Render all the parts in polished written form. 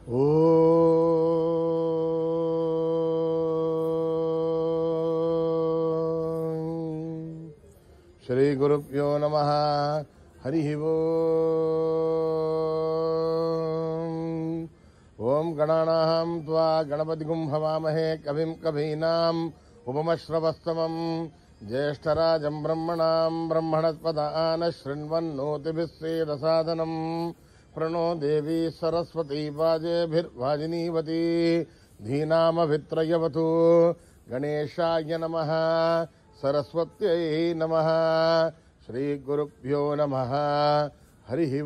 శ్రీ గురుభ్యో నమః. హరి ఓం గణానాం త్వా గణపతిగుం హవామహే కవిం కవీనాం ఉపమశ్రవస్తమం జ్యేష్ఠరాజం బ్రహ్మణాం బ్రహ్మణస్పదాన శృణ్వన్నోతిభిः సేదసాదనం ప్రణో దేవీ సరస్వతీ వాజేభిర్వాజినీవతి ధీనామభిత్రయవతు. గణేశాయ నమః. సరస్వత్యై నమః. శ్రీ గురుభ్యో నమః. హరి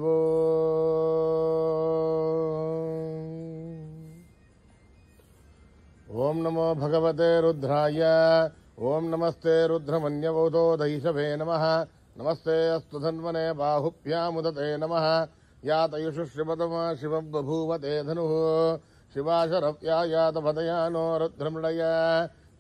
ఓం నమో భగవతే రుద్రాయ. ఓం నమస్తే రుద్రమన్యవౌతోదైషవే నమః. నమస్తే అస్తు ధన్వనే బాహుభ్యాముదతే నమః. యాతయుషు శివతమా శివం బభూవతే ధనుః. శివాశరవ్యాయాతపదయానో రుద్రమృడయ.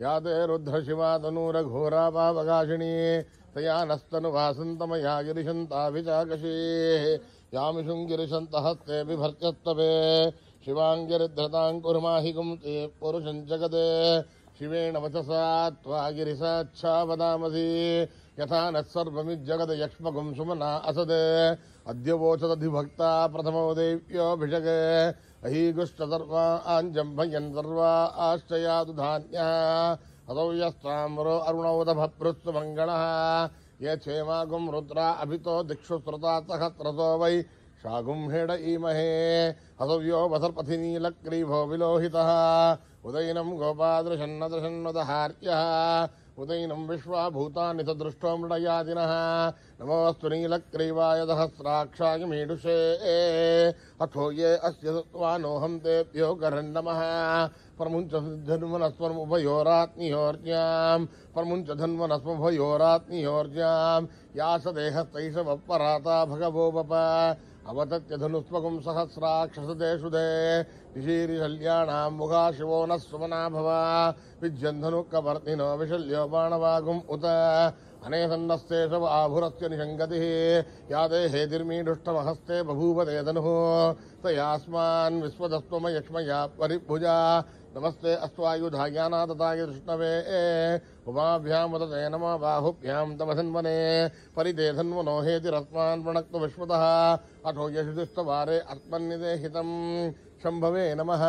యాతే రుద్రశివా తనూరఘోరాపావకాశినీ. తయా నస్తనువాసంతమయా గిరిశంతాభిచాకశీ. యామిషుం గిరిశంతహస్తే బిభర్చస్తవే. శివాంగిరిధృతాం కుర్మాహికుం తే పురుషం జగదే. శివేణ వచసా త్వా గిరిసాక్షా వదామసి. యథా నస్సర్వమిజ్జగద యక్ష్మగుం సుమనా అసదే. అద్య వోచదధిభక్తా ప్రథమో దేవ్యోభిషగే. అహీగుష్ట సర్వా ఆంజంభయన్ సర్వా ఆశ్చయాతు ధాన్యః. అసౌ యస్తామ్రో అరుణౌదభృస్తు మంగళః. ఏ చేమాగుం రుద్రా అభితో దిక్షు శ్రుతా సహస్రతో వై శాగుం హేడ ఈమహే. అసవ్యో వసర్పథి నీలగ్రీవో విలోహితః. ఉదయనం గోపాదృశన్నదృశన్నదహార్యః. ఉదయనం విశ్వాభూతాని సదృష్టో మృడయాదినః. నమోऽस्तु నీలగ్రీవాయ సహస్రాక్షాయ మీడుషే. అథో ఏ అస్య సత్వానోహం తేభ్యో కరన్ నమః. పరముంచ ధన్వనస్వముభయోరాత్మయోర్జ్యాం. పరముంచ ధన్వనస్వభయోరాత్మయోర్జ్యాం. యాస దేహస్తైష వప్పరాతా భగవోప. అవతత్య ధనుస్వకం సహస్రాక్షసదేషుదే. నిశీరిశల్యానాం ముఖా శివో న సుమనా భవ. విద్యన్ధనుక్కవర్తినో విశల్యో బాణవాగుం ఉత. అనేసన్నస్తే శవ ఆభురస్య నిషంగతిః. యాదే హేతిర్మీడుష్టమహస్తే బభూవతే ధనుః. తయాస్మాన్ విశ్వదస్త్వమయక్ష్మయా పరిభుజా. నమస్తే అస్వాయుధాయానాదతాయ విష్ణవే. ఉమాభ్యాముదతే నమో బాహుభ్యాం తమధన్వనే. పరితే ధన్వనో హేతిరస్మాన్ ప్రణక్తు విశ్వతః. అథో యశుదిష్టవారే అస్మన్నిదేహితం. శంభవే నమః.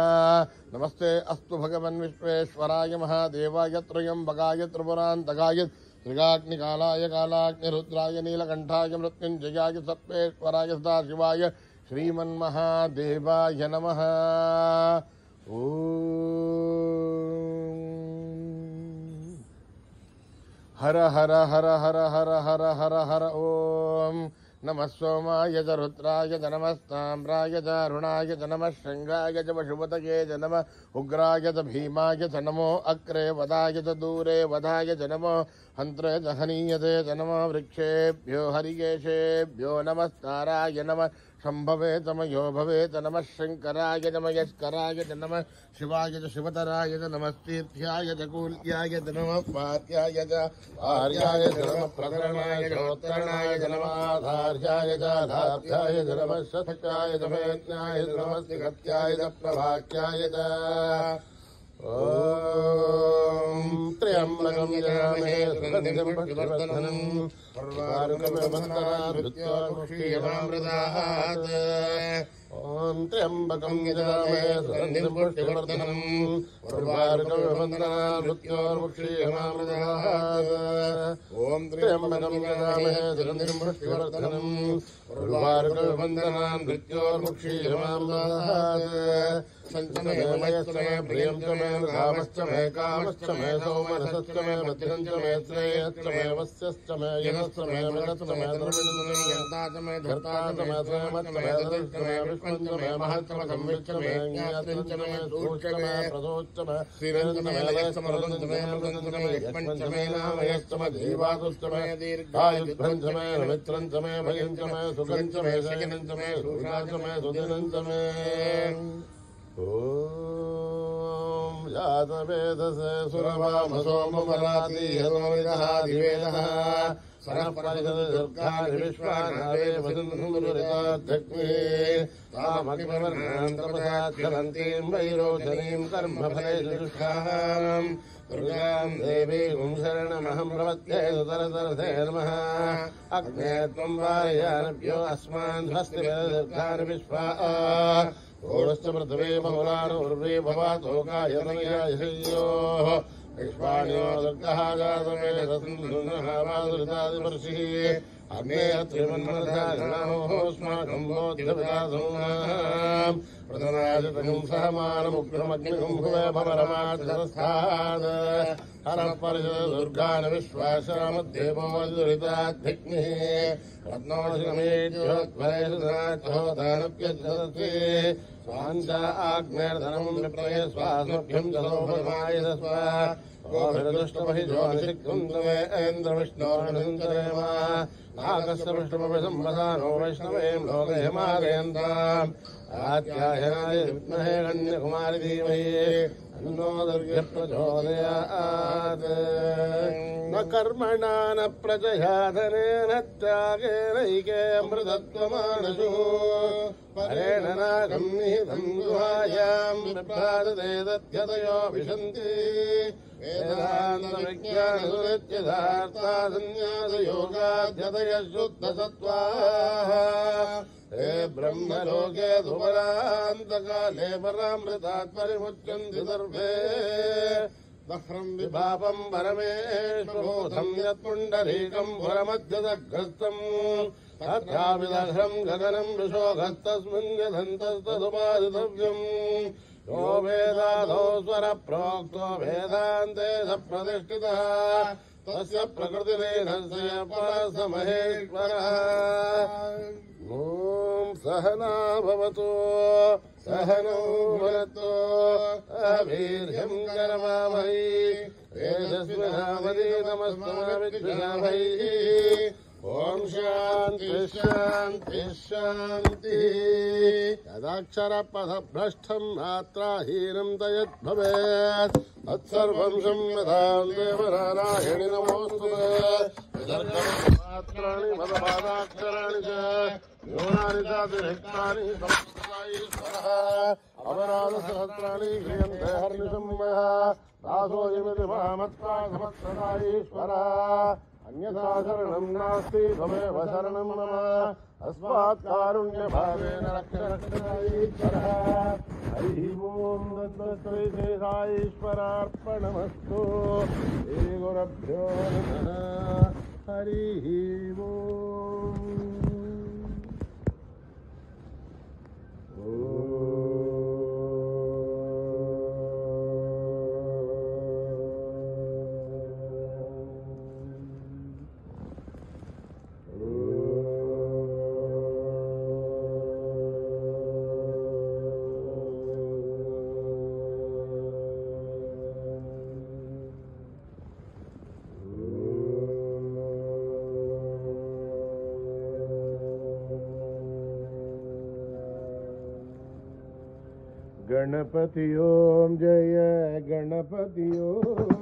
నమస్తే అస్తు భగవన్ విశ్వేశ్వరాయ మహాదేవాయ త్రయంబకాయ త్రిపురాంతకాయ త్రిగాగ్నికాలాయ కాలాగ్నిరుద్రాయ నీలకంఠాయ మృత్యుంజయాయ సర్వేశ్వరాయ సదాశివాయ శ్రీమన్మహాదేవాయ నమః. హర హర హర హర హర హర హర హర ఓం. నమః సోమాయ చ రుద్రాయ చ నమస్తామ్రాయ చ అరుణాయ చ నమః శృంగాయ చ పశుపతయే చ నమః ఉగ్రాయ చ భీమాయ చ నమో అగ్రే వదాయ చ దూరే వదాయ చ నమో హంత్రే చ హనీయతే చ నమో వృక్షేభ్యో హరికేశేభ్యో నమస్కారాయ నమః శంభవే తమయో భవే చ నమః శంకరాయ చ మయస్కరాయ చ నమః శివాయ చ శివతరాయ చ నమస్తీర్థ్యాయ చ కూల్యాయ చ నమః పార్యాయ చ ఆర్యాయ చ నమః ప్రకరణాయ చ ఉత్తరణాయ చ నమః ఆధార్యాయ చ ఆధార్యాయ చ నమః శతకాయ చ మేజ్ఞాయ చ నమః శ్రీగత్యాయ చ ప్రవాక్యాయ చ. ఓం త్ర్యంబకం యజామహే సుగంధిం పుష్టివర్ధనం ఉర్వారుకమివ ఓం త్ర్యంబకం యజామహే సుగంధిం పుష్టివర్ధనం ఉర్వారుకమివ ఓం త్ర్యంబకం యజామహే సుగంధిం పుష్టివర్ధనం ఉర్వారుకమివ సంచమే మయస్మే ప్రియం చ మే కామశ్చ మే కామశ్చ మే సౌమనసశ్చ మే మతిరంచ మే శ్రేయశ్చ మే వస్యశ్చ మే యనశ్చ మే మృగశ్చ మే ద్రవిణశ్చ మే యంతాచ మే ధర్తాచ మే శ్రేమశ్చ మే దరిశ్చ మే విష్ణుశ్చ మే మహశ్చ మే సంవిశ్చ మే జ్ఞాతిశ్చ మే సూశ్చ మే ప్రసోశ్చ మే శ్రీరంచ మే లయశ్చ మృదంచ మే మృదంచ మే యక్ష్మశ్చ మే నామయశ్చ మే జీవాదుశ్చ మే దీర్ఘాయుధ్వంచ మే మిత్రంచ మే భయంచ మే సుఖంచ మే శయనంచ మే సూషాచ మే సుదినంచ మే. ఓం जातवेदसे सुरवामसोममराति यदोविदः दिवेदः सरः परिषदि दुर्गानि विश्वानावे वसुन्धुरिताध्यग्निः तामग्निवर्णां तपसाच्छलन्तीं वैरोचनीं कर्मफलेषु दुष्टाम् दुर्गां देवीं शरणमहं प्रपद्ये सुतरतरथे नमः अग्ने त्वं वारयानभ्यो अस्मान् स्वस्ति दुर्गानि विश्वा षोडश्च पृथिवी बहुलानुर्वी भवातोकायतनयायशय्योः विश्वाण्यो दुर्गः जातवेदसुन्दुर्नहामादुरितादिवर्षिः अग्ने त्रिमन्मनधारणोस्माकं बोध्यविदासोनाम् प्रथमाजतगं सहमानमुग्रमग्निगं भुवे भवरमार्थस्थात् हरः परिषद दुर्गान् विश्वासामद्देवो दुरिताध्यग्निः रत्नोषमेभ्योत्वरेषु स्वाञ्च आग्नेर्धनं विप्रये स्वास्मभ्यं जलोपमायस्व गोभिर्दुष्टमहिजोनिषिक्कुन्दवेन्द्रविष्णोर्णसञ्चरेम नागस्य विष्णुमपि संवसानो वैष्णवें लोकयमादयन्ताम् आत्यायनाय विद्महे कन्याकुमारि धीमहि तन्नो दुर्गे प्रचोदयात् न कर्मणा न प्रजया धनेन त्यागेनैकेऽमृतत्वमानसु परेण नागं निहितं गुहायां विभ्राजते तद्यतयो विशन्ति वेदान्तविज्ञानसुनित्यथार्था सन्न्यासयोगाध्यतयः शुद्धसत्त्वाः हे ब्रह्मलोके धुवरान्तकाले परामृतात् परिमुच्यन्ति सर्वे दह्रं विभावं परमेश्वरोधं यत्पुण्डरीकं पुरमध्यदग्रस्तम् तथाविदह्रं गगनं विशोघस्तस्मिन् यथन्तस्तदुपादितव्यम् यो वेदादो स्वरप्रोक्तो वेदान्ते स प्रतिष्ठितः तस्य प्रकृतिरेधस्य परसमहेश्वरः ॐ सहना भवतु सहनौ भुनक्तु वीर्यं करवावहै तेजस्विनावधीतमस्तु ओम शांति शांति शांति यदाक्षरपथभ्रष्टं मात्राहीनं तयद्भवेत् तत्सर्वं संविधां देवनारायणि नमोऽस्तुते मात्राणि मदपादाक्षराणि च न्यूनानि चातिरिक्तानि संस्कृताईश्वरः अपराधसहस्राणि क्रियन्ते हर्निशं मया दासोऽयमिति मामत्वा समत्सदाईश्वरः अन्यथा शरणं नास्ति त्वमेव शरणं मम अस्मात् कारुण्यभावेन रक्ष रक्षईश्वरः हरिः ओं तत्तत्विशेषाईश्वरार्पणमस्तु श्रीगुरुभ्यो नमः हरिः ओं गणपति ओम जय गणपति ओम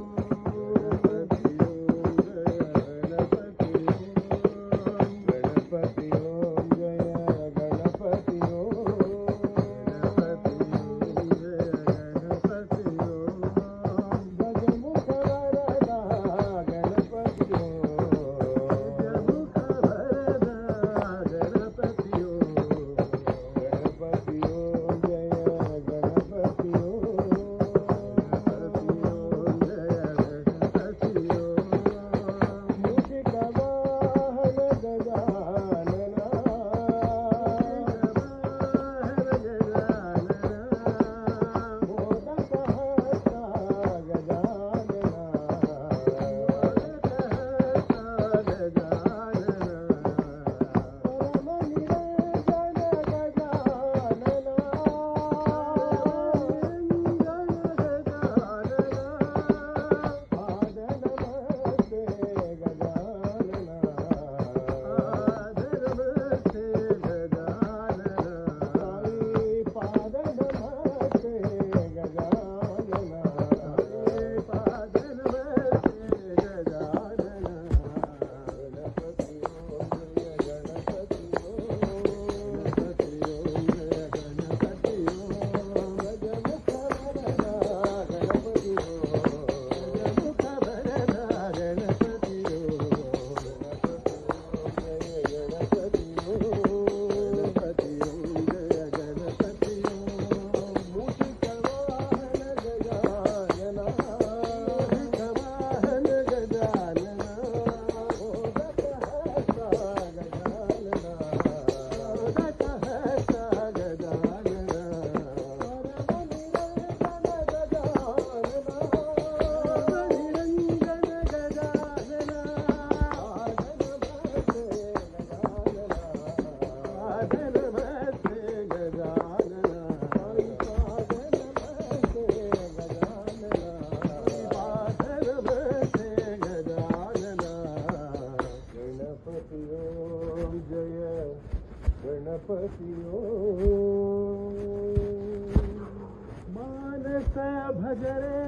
భజరే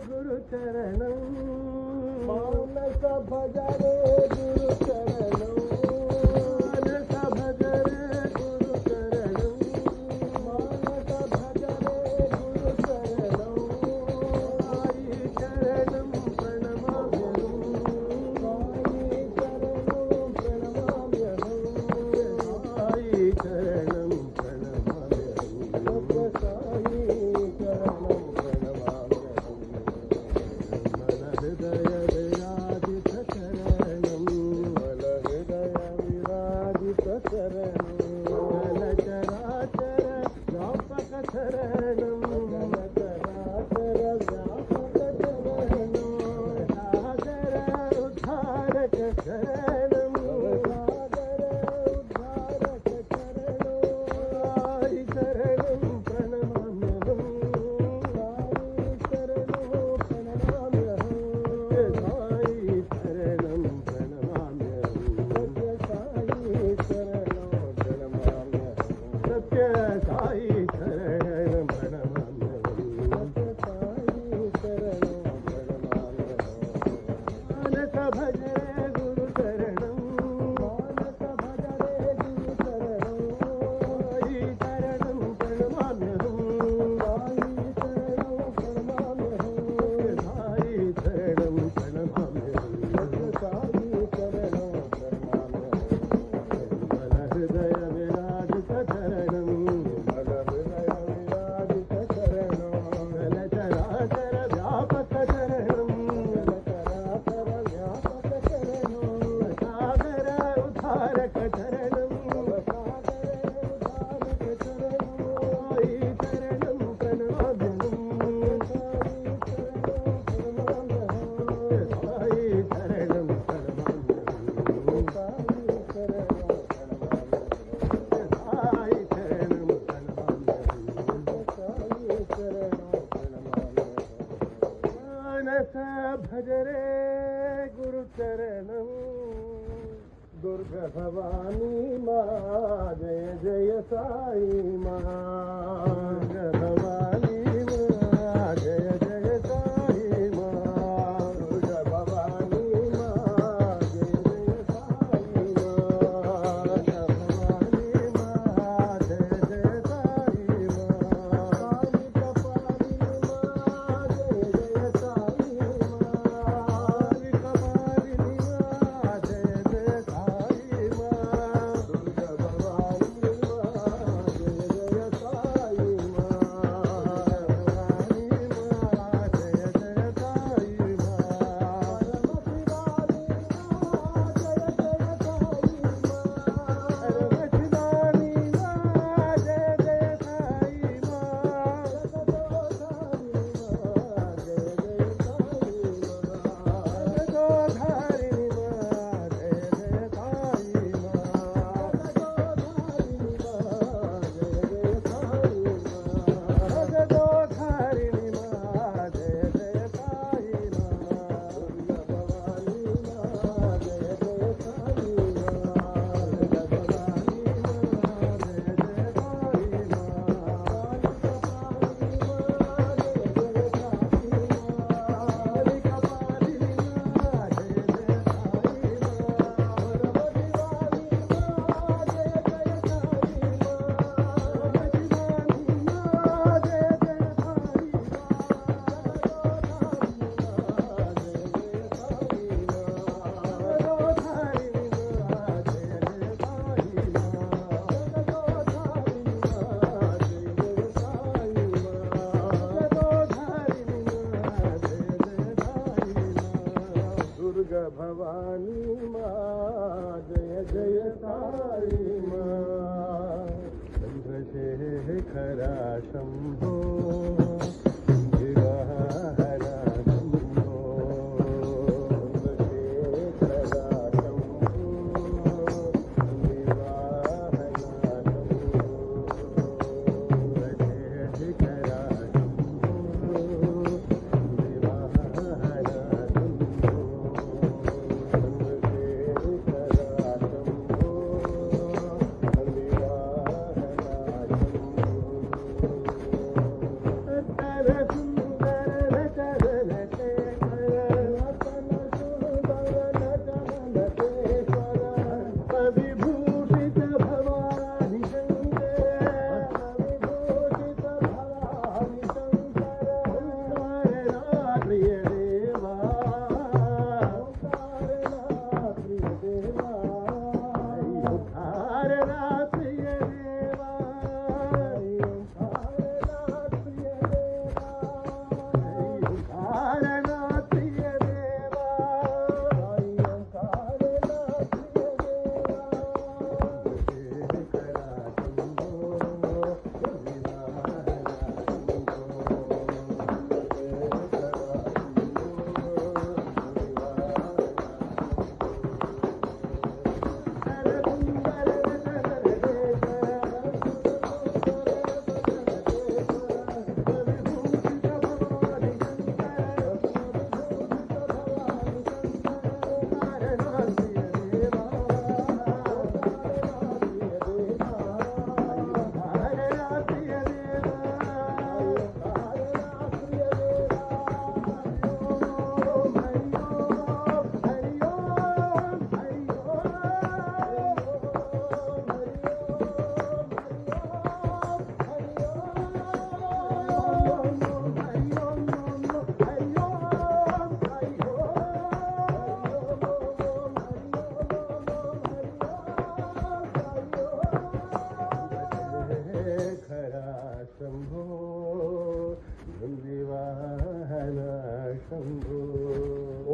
గురు చరణం మానస భజరే గురు చరణం మానస భజరే గురు చరణం మానస భజరే గురు చరణం సాయి చరణం ప్రణమామ్యహం సాయి చరణం ప్రణమామ్యహం సాయి చరణం ప్రణమామ్యహం సాయి చరణం ప్రణమామ్యహం మన హృదయ విరాజిత చరణం మన హృదయ విరాజిత చరణం జల చరాచర వ్యాపక చరణం చరాచర వ్యాపక చరణం సాగర ఉద్ధారక చరణం సాగర ఉద్ధారక చరణం సాయి చరణం ప్రణమామ్యహం సాయి చరణం ప్రణమామ్యహం సాయి చరణం ప్రణమామ్యహం సాయి చరణం ప్రణమామ్యహం సత్య సాయి చరణం ప్రణమామ్యహం సాయి చరణం ప్రణమామ్యహం మానస భజరే గురు చరణం మానస భజరే గురు చరణం సాయి చరణం ప్రణమామ్యహం సాయి చరణం ప్రణమామ్యహం సాయి చరణం ప్రణమామ్యహం సాయి చరణం ప్రణమామ్యహం మన హృదయ విరాజిత చరణం మన హృదయ విరాజిత చరణం జల చరాచర వ్యాపక చరణం చరాచర వ్యాపక చరణం సాగర ఉద్ధారక చరణం సాగర ఉదారక చరణం సాయి చరణం ప్రణమామ్యహం సాయి చరణం ప్రణమామ్యహం సాయి చరణం ప్రణమామ్యహం సాయి చరణం సాయి ప్రణమామ్యహం చరణం ప్రణమామ్యహం సాయి చరణం ప్రణమామ్యహం మానస భజరే గురు చరణం దుర్గ భవానీ మా జయ జయ సాయి మా దుర్గ భవానీ మా జయ జయ సాయి మా దుర్గ భవానీ మా జయ జయ సాయి మా దుర్గ భవానీ మా జయ జయ సాయి మా సాయి కపాలిని మా జయ జయ సాయి మా సాయి కపాలిని మా జయ జయ సాయి మా దుర్గ భవానీ మా జయ జయ సాయి మా भवानी माँ जय जय साई माँ चंद्रशेखरा शंभो विवाहरा शंभो चंद्रशेखरा शंभो विवाहरा शंभो चंद्रशेखरा शंभो विवाहरा शंभो चंद्रशेखरा शंभो विवाहरा शंभो शंभो नंदीवाहन शंभो।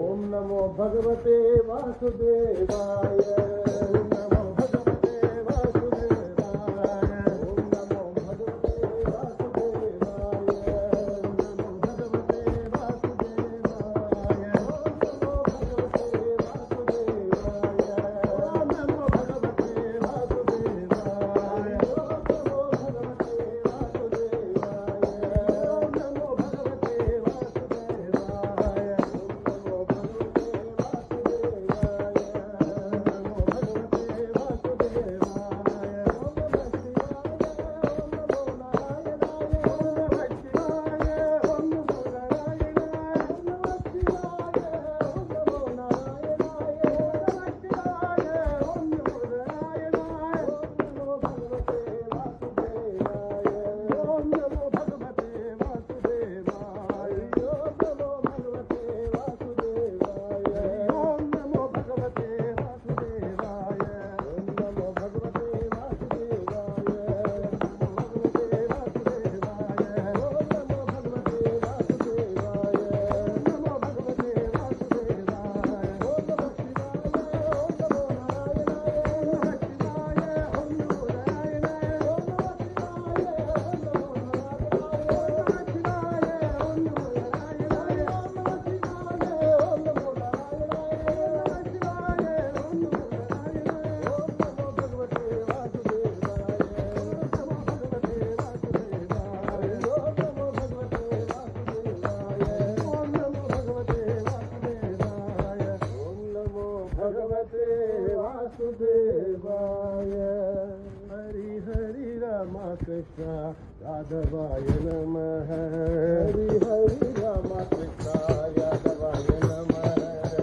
ओम नमो भगवते वासुदेवाय। ओम नमो भगवते वासुदेवाय। ओम नमो भगवते वासुदेवाय। ओम नमो भगवते वासुदेवाय। ओम नमो भगवते वासुदेवाय। ओम नमो भगवते वासुदेवाय। ओम नमो भगवते वासुदेवाय। ओम नमो भगवते वासुदेवाय। वासुदेवाय। हरि हरि राम कृष्ण यादवाय नमः। हरि हरि राम कृष्ण यादवाय नमः।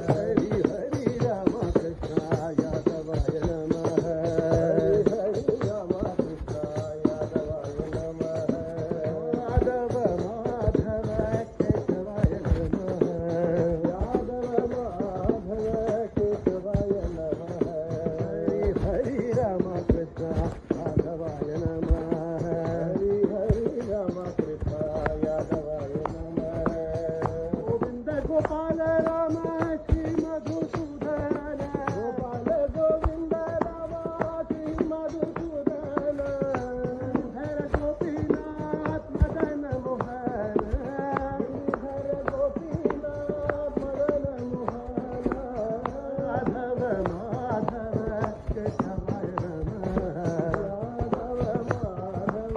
हरि हरि राम कृष्ण यादवाय नमः। हरि हरि राम कृष्ण यादवाय नमः। यादव माधव केशवाय नमः। यादव माधव केशवाय नमः। हरि राम कृष्ण यादवाय नमः। हरि हरि राम कृष्ण यादवाय नमः। गोविंद गोपाल राम श्री मधुसूदन। गोपाल गोविंद राम श्री मधुसूदन। हर गोपीनाथ मदन मोहन। हर गोपीनाथ मदन मोहन। माधव माधव केशवाय नमः। यादव माधव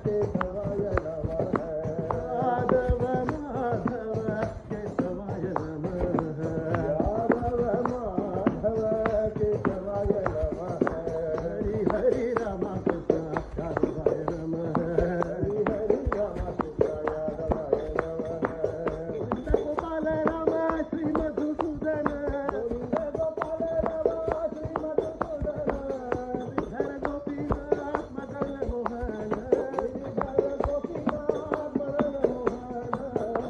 केशवाय नमः। यादव माधव केशवाय नमः। यादव माधव केशवाय नमः। हरि हरि राम कृष्ण यादवाय नमः। हरि हरि राम कृष्ण यादवाय नमः। गोविंद गोपाल राम श्री मधुसूदन। गोविंद गोपाल राम श्री मधुसूदन। हर गोपीनाथ मदन मोहन। हर गोपीनाथ मदन मोहन।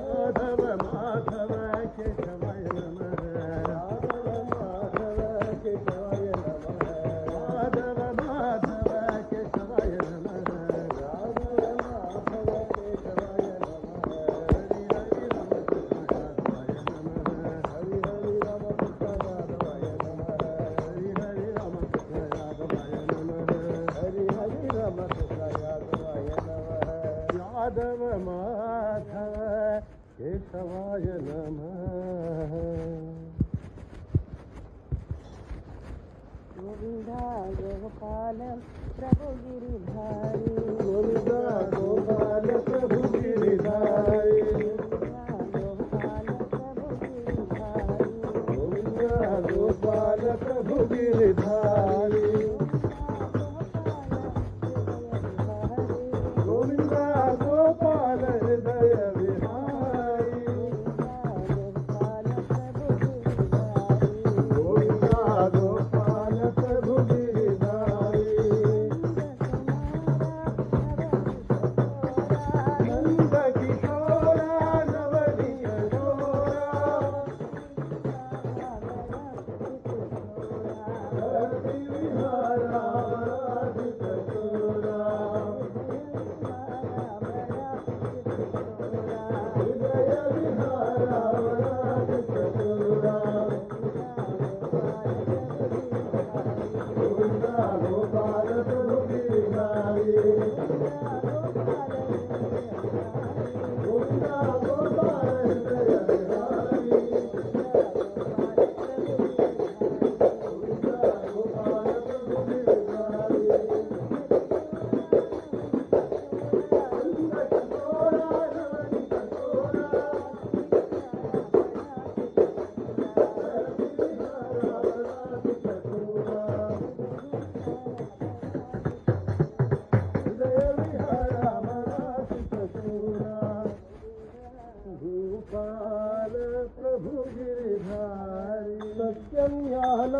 माधव माधव केशवाय नमः। यादव माधव केशवाय नमः। यादव माधव केशवाय नमः। यादव माधव केशवाय नमः। हरि हरि राम कृष्ण यादवाय नमः। हरि हरि राम कृष्ण यादवाय नमः। हरि हरि राम कृष्ण यादवाय नमः। हरि हरि राम कृष्ण यादवाय नमः। यादव माधव केशवाय नमः। गोविंदा गोपाल प्रभु गिरिधारी। गोविंद गोपाल प्रभु गिरिधारी। गोपाल प्रभु गिरिधारी। गोविंद गोपाल प्रभु गिरिधारी। गोविंद गोपाल हृदय विहारी। गोविंद गोपाल प्रभु गिरिधारी।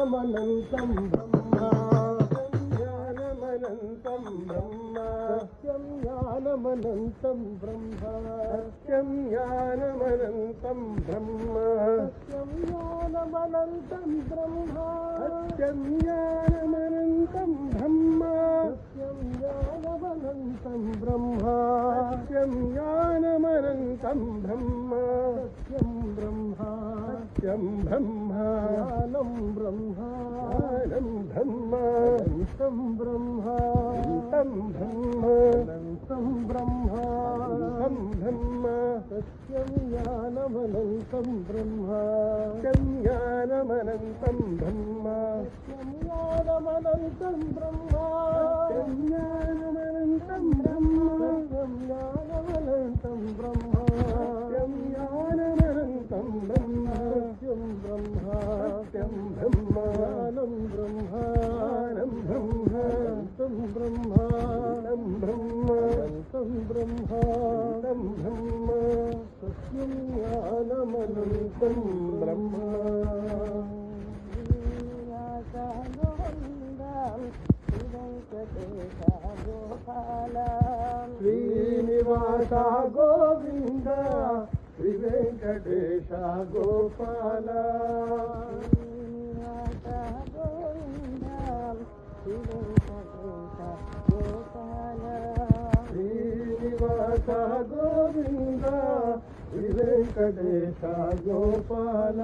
ज्ञानमनन्तं ब्रह्म ज्ञानमनन्तं ब्रह्म सत्यं ज्ञानमनन्तं ब्रह्म सत्यं ज्ञानमनन्तं ब्रह्म सत्यं ज्ञानमनन्तं ब्रह्म सत्यं ज्ञानमनन्तं ब्रह्म सत्यं ज्ञानमनन्तं ब्रह्म सत्यं ज्ञानमनन्तं ब्रह्म सत्यं ब्रह्म सत्यं ब्रह्म ज्ञानं ब्रह्म ज्ञानं ब्रह्म अनन्तं ब्रह्म अनन्तं ब्रह्म अनन्तं ब्रह्म अनन्तं ब्रह्म सत्यं ज्ञानमनन्तं ब्रह्म सत्यं ज्ञानमनन्तं ब्रह्म सत्यं ज्ञानमनन्तं ब्रह्म सत्यं ज्ञानमनन्तं ब्रह्म सत्यं ज्ञानमनन्तं ब्रह्म सत्यं ज्ञानमनन्तं ब्रह्म सत्यं ब्रह्म सत्यं ब्रह्म ज्ञानं ब्रह्म ज्ञानं ब्रह्म अनन्तं ब्रह्म अनन्तं ब्रह्म अनन्तं ब्रह्म अनन्तं ब्रह्म सत्यं ज्ञानमनन्तं ब्रह्म श्रीनिवास गोविंद श्री वेंकटेश गोपाल श्रीनिवास गोविंद श्री वेंकटेश गोपाल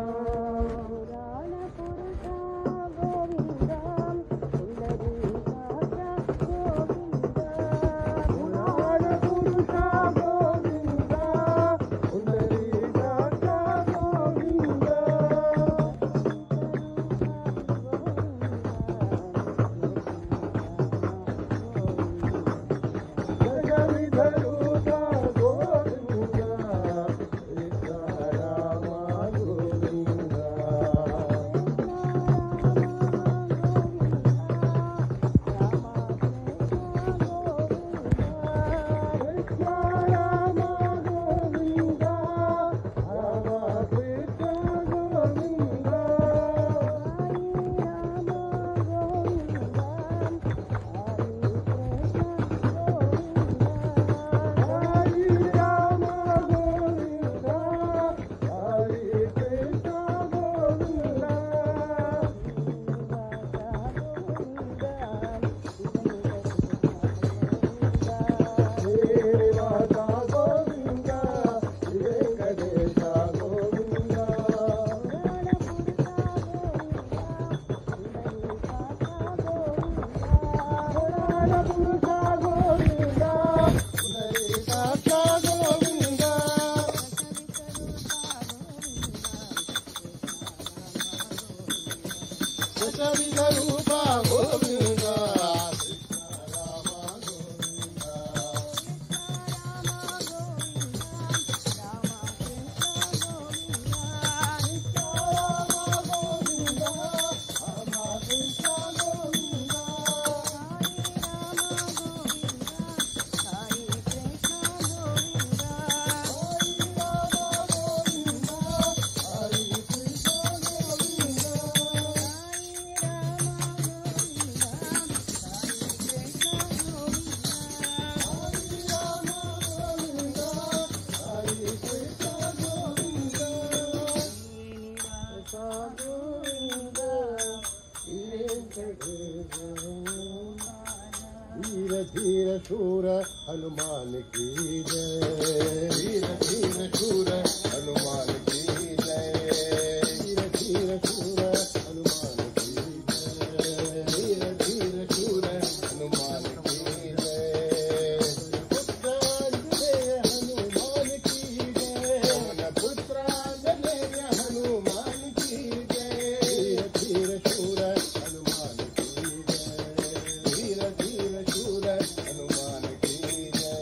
धीर धीर शूर हनुमान की जय धीर धीर शूर हनुमान की जय धीर धीर शूर हनुमान की जय धीर धीर शूर हनुमान की जय पुत्र आंजनेय हनुमान की जय धीर शूर हनुमान की जय धीर धीर शूर हनुमान की जय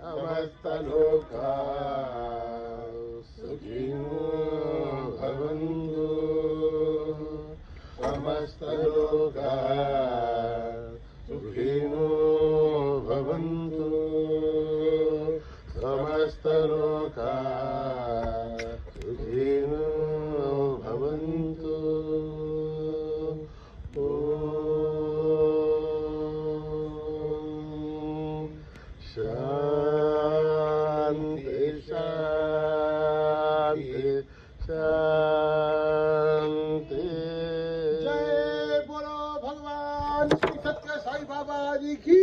समस्तलोका सुखिनो भवन्तु समस्तलोका सुखिनो भवन्तु समस्तलोका सुखिनो भवन्तु शांति शांति शांति। जय बोलो भगवान श्री सत्य साई बाबा जी की।